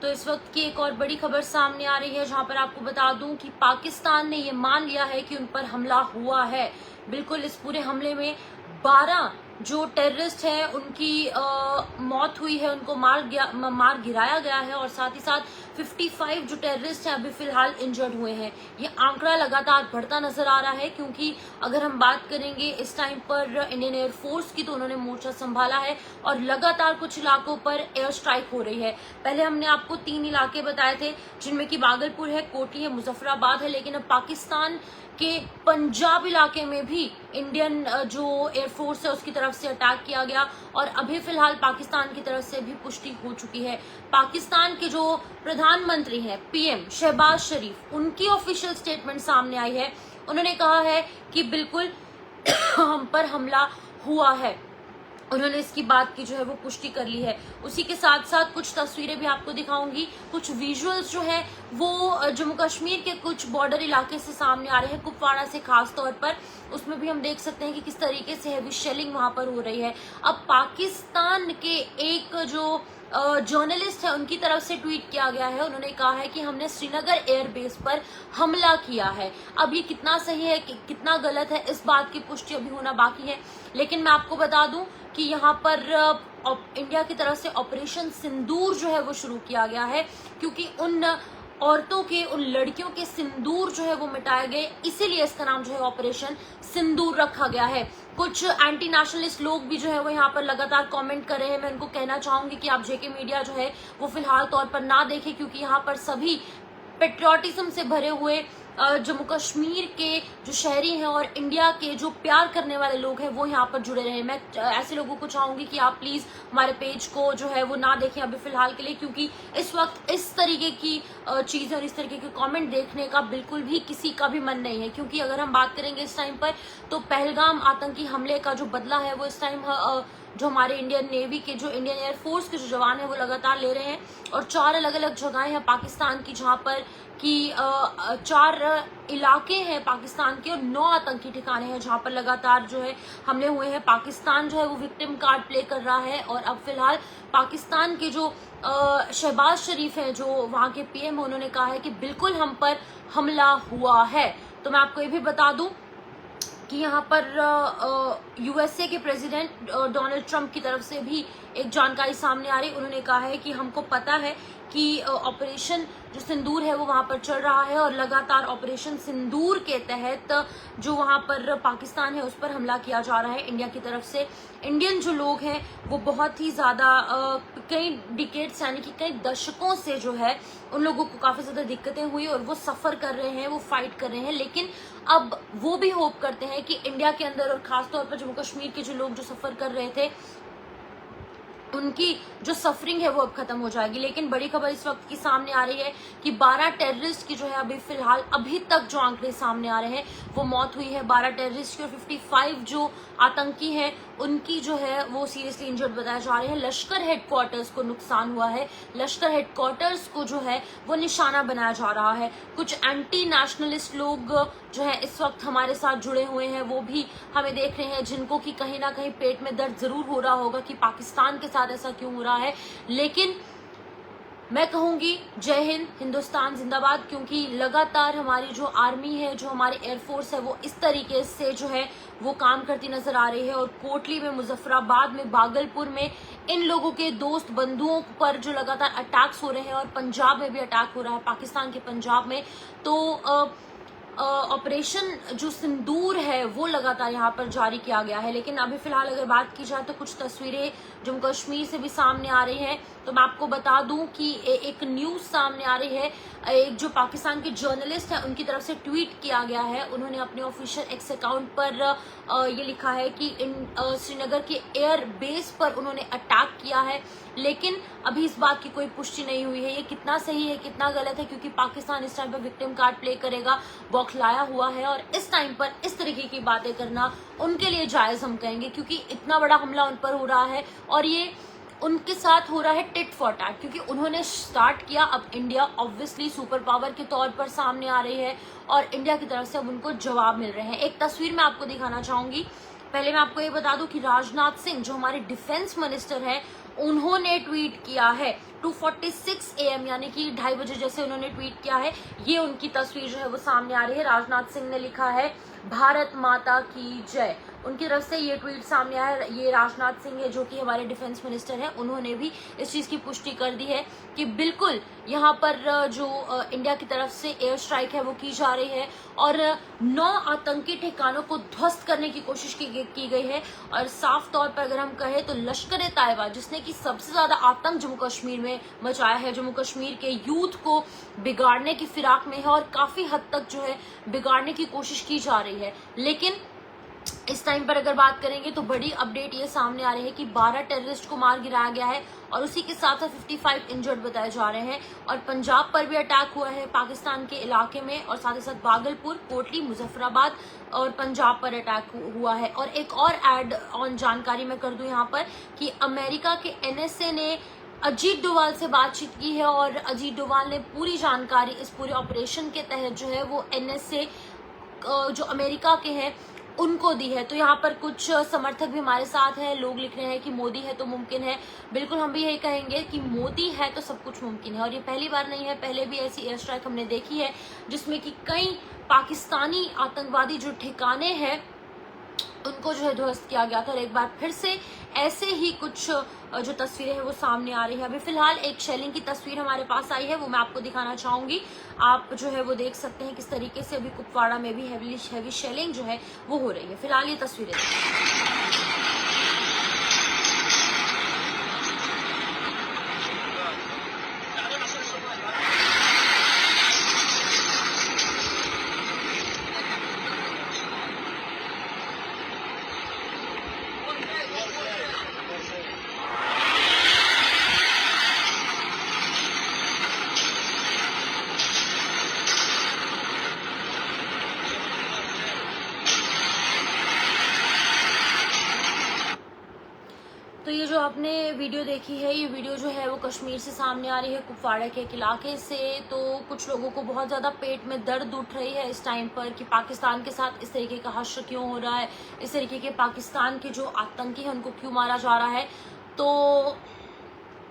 तो इस वक्त की एक और बड़ी खबर सामने आ रही है, जहां पर आपको बता दूं कि पाकिस्तान ने ये मान लिया है कि उन पर हमला हुआ है। बिल्कुल इस पूरे हमले में 12 जो टेररिस्ट हैं उनकी मौत हुई है, उनको मार गिराया गया है, और साथ ही साथ 55 जो टेररिस्ट हैं अभी फिलहाल इंजर्ड हुए हैं। ये आंकड़ा लगातार बढ़ता नजर आ रहा है, क्योंकि अगर हम बात करेंगे इस टाइम पर इंडियन एयरफोर्स की, तो उन्होंने मोर्चा संभाला है और लगातार कुछ इलाकों पर एयर स्ट्राइक हो रही है। पहले हमने आपको 3 इलाके बताए थे, जिनमें कि भागलपुर है, कोटी है, मुजफ्फराबाद है, लेकिन अब पाकिस्तान के पंजाब इलाके में भी इंडियन जो एयरफोर्स है उसकी तरफ से अटैक किया गया, और अभी फिलहाल पाकिस्तान की तरफ से भी पुष्टि हो चुकी है। पाकिस्तान के जो प्रधानमंत्री हैं पीएम शहबाज शरीफ, उनकी ऑफिशियल स्टेटमेंट सामने आई है। उन्होंने कहा है कि बिल्कुल हम पर हमला हुआ है, उन्होंने इसकी बात की जो है वो पुष्टि कर ली है। उसी के साथ साथ कुछ तस्वीरें भी आपको दिखाऊंगी, कुछ विजुअल्स जो है वो जम्मू कश्मीर के कुछ बॉर्डर इलाके से सामने आ रहे हैं, कुपवाड़ा से खास तौर पर। उसमें भी हम देख सकते हैं कि किस तरीके से हैवी शेलिंग वहां पर हो रही है। अब पाकिस्तान के एक जो जर्नलिस्ट है उनकी तरफ से ट्वीट किया गया है, उन्होंने कहा है कि हमने श्रीनगर एयरबेस पर हमला किया है। अब ये कितना सही है कितना गलत है, इस बात की पुष्टि अभी होना बाकी है। लेकिन मैं आपको बता दूं कि यहाँ पर इंडिया की तरफ से ऑपरेशन सिंदूर जो है वो शुरू किया गया है, क्योंकि उन औरतों के, उन लड़कियों के सिंदूर जो है वो मिटाए गए, इसीलिए इसका नाम जो है ऑपरेशन सिंदूर रखा गया है। कुछ एंटी नेशनलिस्ट लोग भी जो है वो यहाँ पर लगातार कमेंट कर रहे हैं। मैं उनको कहना चाहूंगी कि आप जेके मीडिया जो है वो फिलहाल तौर पर ना देखें, क्योंकि यहाँ पर सभी पेट्रियोटिज्म से भरे हुए जम्मू कश्मीर के जो शहरी हैं और इंडिया के जो प्यार करने वाले लोग हैं वो यहाँ पर जुड़े रहे। मैं ऐसे लोगों को चाहूंगी कि आप प्लीज हमारे पेज को जो है वो ना देखें अभी फिलहाल के लिए, क्योंकि इस वक्त इस तरीके की चीजें और इस तरीके के कमेंट देखने का बिल्कुल भी किसी का भी मन नहीं है। क्योंकि अगर हम बात करेंगे इस टाइम पर, तो पहलगाम आतंकी हमले का जो बदला है वो इस टाइम जो हमारे इंडियन नेवी के, जो इंडियन एयरफोर्स के जो जवान है वो लगातार ले रहे हैं, और 4 अलग अलग जगहें हैं पाकिस्तान की, जहां पर कि 4 इलाके हैं पाकिस्तान के और 9 आतंकी ठिकाने हैं जहां पर लगातार जो है हमले हुए हैं। पाकिस्तान जो है वो विक्टिम कार्ड प्ले कर रहा है, और अब फिलहाल पाकिस्तान के जो शहबाज शरीफ है, जो वहां के पीएम, उन्होंने कहा है कि बिल्कुल हम पर हमला हुआ है। तो मैं आपको ये भी बता दूं कि यहाँ पर यूएसए के प्रेसिडेंट डोनाल्ड ट्रंप की तरफ से भी एक जानकारी सामने आ रही। उन्होंने कहा है कि हमको पता है कि ऑपरेशन जो सिंदूर है वो वहां पर चल रहा है, और लगातार ऑपरेशन सिंदूर के तहत जो वहां पर पाकिस्तान है उस पर हमला किया जा रहा है इंडिया की तरफ से। इंडियन जो लोग हैं वो बहुत ही ज्यादा कई डिकेड्स यानी कि कई दशकों से जो है उन लोगों को काफी ज्यादा दिक्कतें हुई और वो सफर कर रहे हैं, वो फाइट कर रहे हैं। लेकिन अब वो भी होप करते हैं कि इंडिया के अंदर और खासतौर पर जम्मू कश्मीर के जो लोग जो सफर कर रहे थे उनकी जो सफरिंग है वो अब खत्म हो जाएगी। लेकिन बड़ी खबर इस वक्त की सामने आ रही है कि 12 टेररिस्ट की जो है अभी फिलहाल अभी तक जो आंकड़े सामने आ रहे हैं वो मौत हुई है 12 टेररिस्ट की, और 55 जो आतंकी हैं उनकी जो है वो सीरियसली इंजर्ड बताए जा रहे हैं। लश्कर हेडक्वार्टर्स को नुकसान हुआ है, लश्कर हेडक्वार्टर्स को जो है वो निशाना बनाया जा रहा है। कुछ एंटी नेशनलिस्ट लोग जो है इस वक्त हमारे साथ जुड़े हुए हैं, वो भी हमें देख रहे हैं, जिनको कि कहीं ना कहीं पेट में दर्द जरूर हो रहा होगा कि पाकिस्तान के साथ ऐसा क्यों हो रहा है। लेकिन मैं कहूंगी जय हिंद, हिंदुस्तान जिंदाबाद, क्योंकि लगातार हमारी जो आर्मी है, जो हमारी एयरफोर्स है, वो इस तरीके से जो है वो काम करती नजर आ रही है। और कोटली में, मुजफ्फराबाद में, भागलपुर में इन लोगों के दोस्त बंधुओं पर जो लगातार अटैक्स हो रहे हैं, और पंजाब में भी अटैक हो रहा है, पाकिस्तान के पंजाब में। तो ऑपरेशन जो सिंदूर है वो लगातार यहाँ पर जारी किया गया है। लेकिन अभी फिलहाल अगर बात की जाए तो कुछ तस्वीरें जम्मू कश्मीर से भी सामने आ रही हैं। तो मैं आपको बता दूं कि एक न्यूज सामने आ रही है, एक जो पाकिस्तान के जर्नलिस्ट हैं उनकी तरफ से ट्वीट किया गया है। उन्होंने अपने ऑफिशियल एक्स अकाउंट पर ये लिखा है कि श्रीनगर के एयर बेस पर उन्होंने अटैक किया है, लेकिन अभी इस बात की कोई पुष्टि नहीं हुई है। ये कितना सही है कितना गलत है, क्योंकि पाकिस्तान इस टाइम पर विक्टिम कार्ड प्ले करेगा, बौखलाया हुआ है, और इस टाइम पर इस तरीके की बातें करना उनके लिए जायज हम कहेंगे, क्योंकि इतना बड़ा हमला उन पर हो रहा है और ये उनके साथ हो रहा है टिट फॉर टैट, क्योंकि उन्होंने स्टार्ट किया। अब इंडिया ऑब्वियसली सुपर पावर के तौर पर सामने आ रही है और इंडिया की तरफ से अब उनको जवाब मिल रहे हैं। एक तस्वीर मैं आपको दिखाना चाहूंगी। पहले मैं आपको ये बता दूं कि राजनाथ सिंह जो हमारे डिफेंस मिनिस्टर हैं उन्होंने ट्वीट किया है 2:46 AM यानी कि 2:30 बजे जैसे उन्होंने ट्वीट किया है। ये उनकी तस्वीर जो है वो सामने आ रही है। राजनाथ सिंह ने लिखा है भारत माता की जय। उनकी तरफ से ये ट्वीट सामने आया है। ये राजनाथ सिंह है जो कि हमारे डिफेंस मिनिस्टर हैं, उन्होंने भी इस चीज की पुष्टि कर दी है कि बिल्कुल यहाँ पर जो इंडिया की तरफ से एयर स्ट्राइक है वो की जा रही है और 9 आतंकी ठिकानों को ध्वस्त करने की कोशिश की गई है। और साफ तौर पर अगर हम कहें तो लश्कर तैयबा, जिसने कि सबसे ज्यादा आतंक जम्मू कश्मीर में मचाया है, जम्मू कश्मीर के यूथ को बिगाड़ने की फिराक में है और काफी हद तक जो है बिगाड़ने की कोशिश की जा रही है। लेकिन इस टाइम पर अगर बात करेंगे तो बड़ी अपडेट ये सामने आ रही है कि 12 टेररिस्ट को मार गिराया गया है और उसी के साथ साथ 55 इंजर्ड बताए जा रहे हैं। और पंजाब पर भी अटैक हुआ है पाकिस्तान के इलाके में और साथ ही साथ भागलपुर, कोटली, मुजफ्फराबाद और पंजाब पर अटैक हुआ है। और एक और एड ऑन जानकारी मैं कर दूं यहाँ पर कि अमेरिका के NSA ने अजीत डोवाल से बातचीत की है और अजीत डोवाल ने पूरी जानकारी इस पूरे ऑपरेशन के तहत जो है वो NSA जो अमेरिका के हैं उनको दी है। तो यहाँ पर कुछ समर्थक भी हमारे साथ हैं, लोग लिख रहे हैं कि मोदी है तो मुमकिन है। बिल्कुल हम भी यही कहेंगे कि मोदी है तो सब कुछ मुमकिन है और ये पहली बार नहीं है, पहले भी ऐसी एयर स्ट्राइक हमने देखी है जिसमें कि कई पाकिस्तानी आतंकवादी जो ठिकाने हैं उनको जो है ध्वस्त किया गया था। और एक बार फिर से ऐसे ही कुछ जो तस्वीरें हैं वो सामने आ रही है। अभी फिलहाल एक शेलिंग की तस्वीर हमारे पास आई है, वो मैं आपको दिखाना चाहूंगी। आप जो है वो देख सकते हैं किस तरीके से अभी कुपवाड़ा में भी हैवी शेलिंग जो है वो हो रही है। फिलहाल ये तस्वीरें तो ये जो आपने वीडियो देखी है, ये वीडियो जो है वो कश्मीर से सामने आ रही है, कुपवाड़ा के एक इलाके से। तो कुछ लोगों को बहुत ज़्यादा पेट में दर्द उठ रही है इस टाइम पर कि पाकिस्तान के साथ इस तरीके का हश्र क्यों हो रहा है, इस तरीके के पाकिस्तान के जो आतंकी हैं उनको क्यों मारा जा रहा है। तो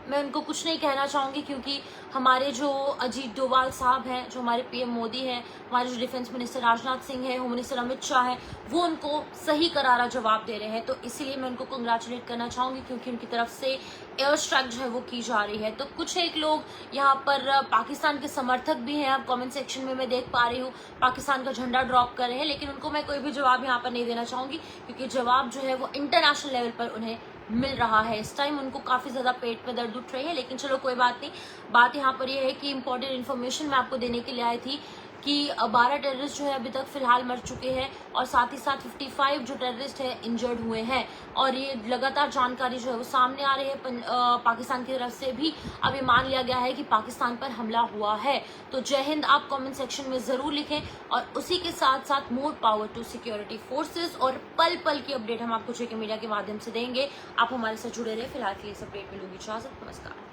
मैं उनको कुछ नहीं कहना चाहूँगी क्योंकि हमारे जो अजीत डोवाल साहब हैं, जो हमारे PM मोदी हैं, हमारे जो डिफेंस मिनिस्टर राजनाथ सिंह है, होम मिनिस्टर अमित शाह है, वो उनको सही करारा जवाब दे रहे हैं। तो इसीलिए मैं उनको कंग्रेचुलेट करना चाहूँगी क्योंकि उनकी तरफ से एयर स्ट्राइक जो है वो की जा रही है। तो कुछ एक लोग यहाँ पर पाकिस्तान के समर्थक भी हैं, आप कमेंट सेक्शन में मैं देख पा रही हूँ, पाकिस्तान का झंडा ड्रॉप कर रहे हैं, लेकिन उनको मैं कोई भी जवाब यहाँ पर नहीं देना चाहूँगी क्योंकि जवाब जो है वो इंटरनेशनल लेवल पर उन्हें मिल रहा है। इस टाइम उनको काफी ज्यादा पेट में दर्द उठ रही है, लेकिन चलो कोई बात नहीं। बात यहाँ पर यह है कि इंपॉर्टेंट इन्फॉर्मेशन मैं आपको देने के लिए आई थी कि 12 टेररिस्ट जो है अभी तक फिलहाल मर चुके हैं और साथ ही साथ 55 जो टेररिस्ट है इंजर्ड हुए हैं। और ये लगातार जानकारी जो है वो सामने आ रही है। पाकिस्तान की तरफ से भी अभी मान लिया गया है कि पाकिस्तान पर हमला हुआ है। तो जय हिंद आप कमेंट सेक्शन में जरूर लिखें और उसी के साथ साथ more power to security forces. और पल पल की अपडेट हम आपको जेके मीडिया के माध्यम से देंगे। आप हमारे साथ जुड़े रहे। फिलहाल के लिए इस अपडेट में लूंगी इजाजत। नमस्कार।